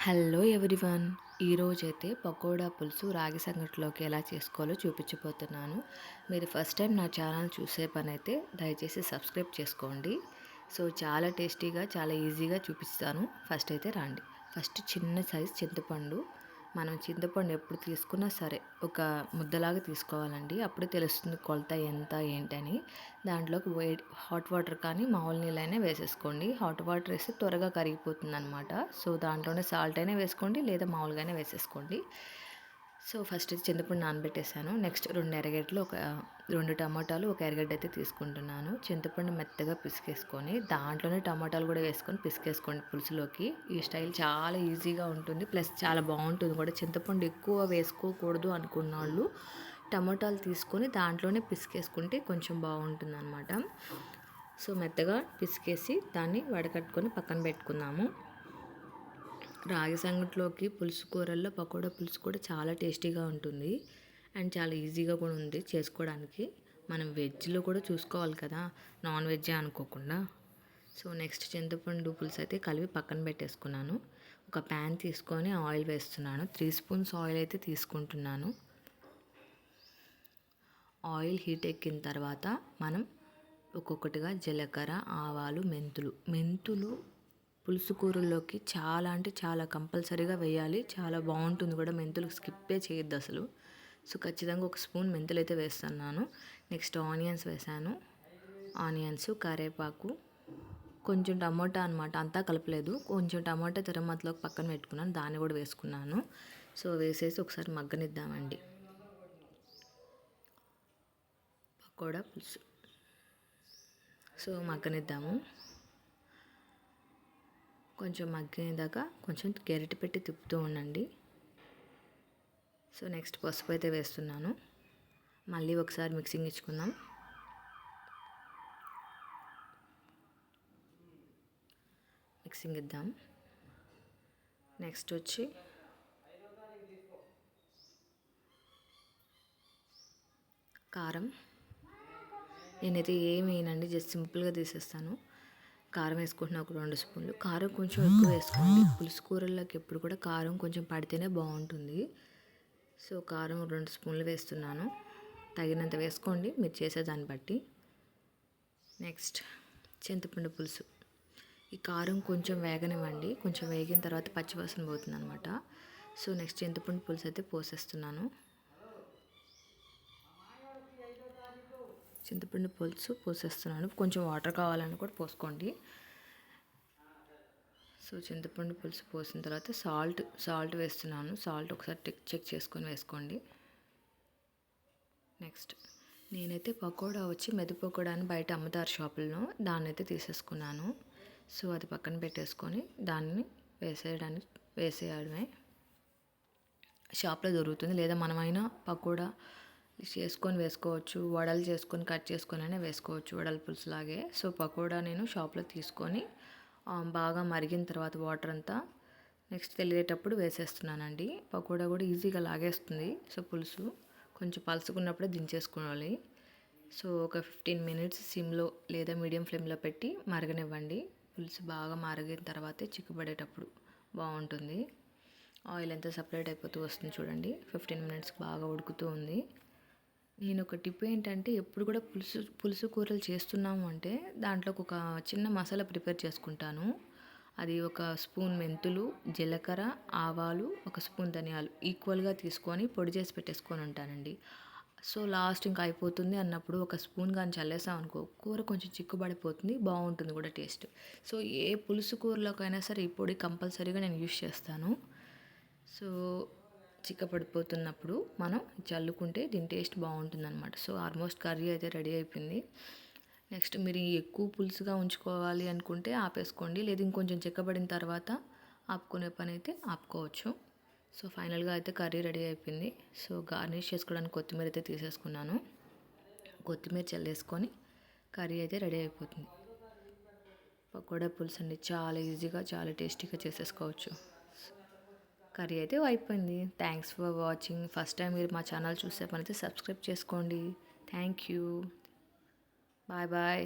Hello everyone. ఈరోజైతే పకోడా పులుసు రాగి సంగటిలోకి ఎలా చేసుకోవాలో చూపించబోతున్నాను. మీరు ఫస్ట్ టైం నా ఛానల్ చూసే పని అయితే దయచేసి సబ్స్క్రైబ్ చేసుకోండి. సో చాలా టేస్టీగా చాలా ఈజీగా చూపిస్తాను. ఫస్ట్ అయితే రండి. ఫస్ట్ చిన్న సైజ్ చింతపండు, మనం చింతపండు ఎప్పుడు తీసుకున్నా సరే ఒక ముద్దలాగా తీసుకోవాలండి. అప్పుడే తెలుస్తుంది కొలత ఎంత ఏంటని. దాంట్లోకి హాట్ వాటర్ కానీ మామూలు నీళ్ళైనా వేసేసుకోండి. హాట్ వాటర్ వేస్తే త్వరగా కరిగిపోతుంది అనమాట. సో దాంట్లోనే సాల్ట్ అయినా వేసుకోండి లేదా మామూలుగానే వేసేసుకోండి. సో ఫస్ట్ చింతపండు నానబెట్టేసాను. నెక్స్ట్ 2 ఎర్రగడ్డలు, ఒక 2 టమాటాలు, ఒక ఎర్రగడ్డ అయితే తీసుకుంటున్నాను. చింతపండు మెత్తగా పిసికేసుకొని దాంట్లోనే టమాటాలు కూడా వేసుకొని పిసికేసుకోండి పులుసులోకి. ఈ స్టైల్ చాలా ఈజీగా ఉంటుంది, ప్లస్ చాలా బాగుంటుంది కూడా. చింతపండు ఎక్కువ వేసుకోకూడదు అనుకున్న వాళ్ళు టమాటాలు తీసుకొని దాంట్లోనే పిసికేసుకుంటే కొంచెం బాగుంటుంది అనమాట. సో మెత్తగా పిసికేసి దాన్ని వడకట్టుకొని పక్కన పెట్టుకుందాము. రాగి సంగటిలోకి పులుసు కూరల్లో పకోడా పులుసు కూడా చాలా టేస్టీగా ఉంటుంది అండ్ చాలా ఈజీగా కూడా ఉంది చేసుకోవడానికి. మనం వెజ్లో కూడా చూసుకోవాలి కదా, నాన్ వెజ్జే అనుకోకుండా. సో నెక్స్ట్ చింతపండు పులుసు అయితే కలిపి పక్కన పెట్టేసుకున్నాను. ఒక ప్యాన్ తీసుకొని ఆయిల్ వేస్తున్నాను. 3 స్పూన్స్ ఆయిల్ అయితే తీసుకుంటున్నాను. ఆయిల్ హీట్ ఎక్కిన తర్వాత మనం ఒక్కొక్కటిగా జీలకర్ర, ఆవాలు, మెంతులు పులుసు కూరల్లోకి చాలా అంటే చాలా కంపల్సరీగా వేయాలి. చాలా బాగుంటుంది కూడా. మెంతులు స్కిప్పే చేయొద్దు అసలు. సో ఖచ్చితంగా ఒక స్పూన్ మెంతులు అయితే వేస్తున్నాను. నెక్స్ట్ ఆనియన్స్ వేసాను. ఆనియన్స్, కరివేపాకు, కొంచెం టమోటా అనమాట, అంతా కలపలేదు. కొంచెం టమాటా తిరమతలోకి పక్కన పెట్టుకున్నాను, దాన్ని కూడా వేసుకున్నాను. సో వేసేసి ఒకసారి మగ్గనిద్దామండి పకోడా పులుసు. సో మగ్గనిద్దాము. కొంచెం మగ్గేదాకా కొంచెం గరిటె పెట్టి తిప్పుతూ ఉండండి. సో నెక్స్ట్ పసుపు అయితే వేస్తున్నాను. మళ్ళీ ఒకసారి మిక్సింగ్ ఇచ్చుకుందాం. మిక్సింగ్ ఇద్దాం. నెక్స్ట్ వచ్చి కారం. నేనైతే ఏమి వేయనండి, జస్ట్ సింపుల్గా తీసేస్తాను. కారం వేసుకుంటున్నా ఒక 2 స్పూన్లు. కారం కొంచెం ఎక్కువ వేసుకోండి. పులుసు కూరల్లోకి ఎప్పుడు కూడా కారం కొంచెం పడితేనే బాగుంటుంది. సో కారం 2 స్పూన్లు వేస్తున్నాను. తగినంత వేసుకోండి మీరు చేసేదాన్ని బట్టి. నెక్స్ట్ చింతపండు పులుసు. ఈ కారం కొంచెం వేగనివ్వండి. కొంచెం వేగిన తర్వాత పచ్చివాసన పోతుంది అనమాట. సో నెక్స్ట్ చింతపండు పులుసు అయితే పోసేస్తున్నాను. చింతపండు పులుసు పోసేస్తున్నాను. కొంచెం వాటర్ కావాలని కూడా పోసుకోండి. సో చింతపండు పులుసు పోసిన తర్వాత సాల్ట్ వేస్తున్నాను. సాల్ట్ ఒకసారి చెక్ చేసుకొని వేసుకోండి. నెక్స్ట్ నేనైతే పకోడా వచ్చి మెది పకోడా అని బయట అమ్ముతారు షాపుల్లో, దాన్ని అయితే తీసేసుకున్నాను. సో అది పక్కన పెట్టేసుకొని దాన్ని వేసేయడమే. షాప్లో దొరుకుతుంది, లేదా మనమైనా పకోడా చేసుకొని వేసుకోవచ్చు. వడలు చేసుకొని కట్ చేసుకొని అయినా వేసుకోవచ్చు, వడల పులుసులాగే. సో పకోడా నేను షాప్లో తీసుకొని బాగా మరిగిన తర్వాత వాటర్ అంతా నెక్స్ట్ తెలియటప్పుడు వేసేస్తున్నానండి. పకోడా కూడా ఈజీగా లాగేస్తుంది. సో పులుసు కొంచెం పలుసుకున్నప్పుడే దించేసుకోవాలి. సో ఒక 15 మినిట్స్ సిమ్లో లేదా మీడియం ఫ్లేమ్లో పెట్టి మరగనివ్వండి. పులుసు బాగా మరిగిన తర్వాతే చిక్కుపడేటప్పుడు బాగుంటుంది. ఆయిల్ అంతా సపరేట్ అయిపోతూ వస్తుంది చూడండి. 15 మినిట్స్కి బాగా ఉడుకుతూ ఉంది. నేను ఒక టిప్ ఏంటంటే, ఎప్పుడు కూడా పులుసు కూరలు చేస్తున్నాము అంటే దాంట్లోకి ఒక చిన్న మసాలా ప్రిపేర్ చేసుకుంటాను. అది ఒక స్పూన్ మెంతులు, జీలకర్ర, ఆవాలు, ఒక స్పూన్ ధనియాలు ఈక్వల్గా తీసుకొని పొడి చేసి పెట్టేసుకొని ఉంటానండి. సో లాస్ట్ ఇంకా అయిపోతుంది అన్నప్పుడు ఒక స్పూన్ కానీ చల్లేసాం అనుకో, కూర కొంచెం చిక్కుబడిపోతుంది, బాగుంటుంది కూడా టేస్ట్. సో ఏ పులుసు కూరలోకైనా సరే ఈ పొడి కంపల్సరీగా నేను యూస్ చేస్తాను. సో చిక్కపడిపోతున్నప్పుడు మనం చల్లుకుంటే దీని టేస్ట్ బాగుంటుందన్నమాట. సో ఆల్మోస్ట్ కర్రీ అయితే రెడీ అయిపోయింది. నెక్స్ట్ మీరు ఎక్కువ పులుసుగా ఉంచుకోవాలి అనుకుంటే ఆపేసుకోండి, లేదు ఇంకొంచెం చిక్కబడిన తర్వాత ఆపుకునే పని అయితే ఆపుకోవచ్చు. సో ఫైనల్గా అయితే కర్రీ రెడీ అయిపోయింది. సో గార్నిష్ చేసుకోవడానికి కొత్తిమీర అయితే తీసేసుకున్నాను. కొత్తిమీర చల్లేసుకొని కర్రీ అయితే రెడీ అయిపోతుంది. పకోడా పులుసు అండి, చాలా ఈజీగా చాలా టేస్టీగా చేసేసుకోవచ్చు. కర్రీ అయితే అయిపోయింది. Thanks for watching. First time మీరు మా ఛానల్ చూసే పని అయితే సబ్స్క్రైబ్ చేసుకోండి. Thank you. Bye bye.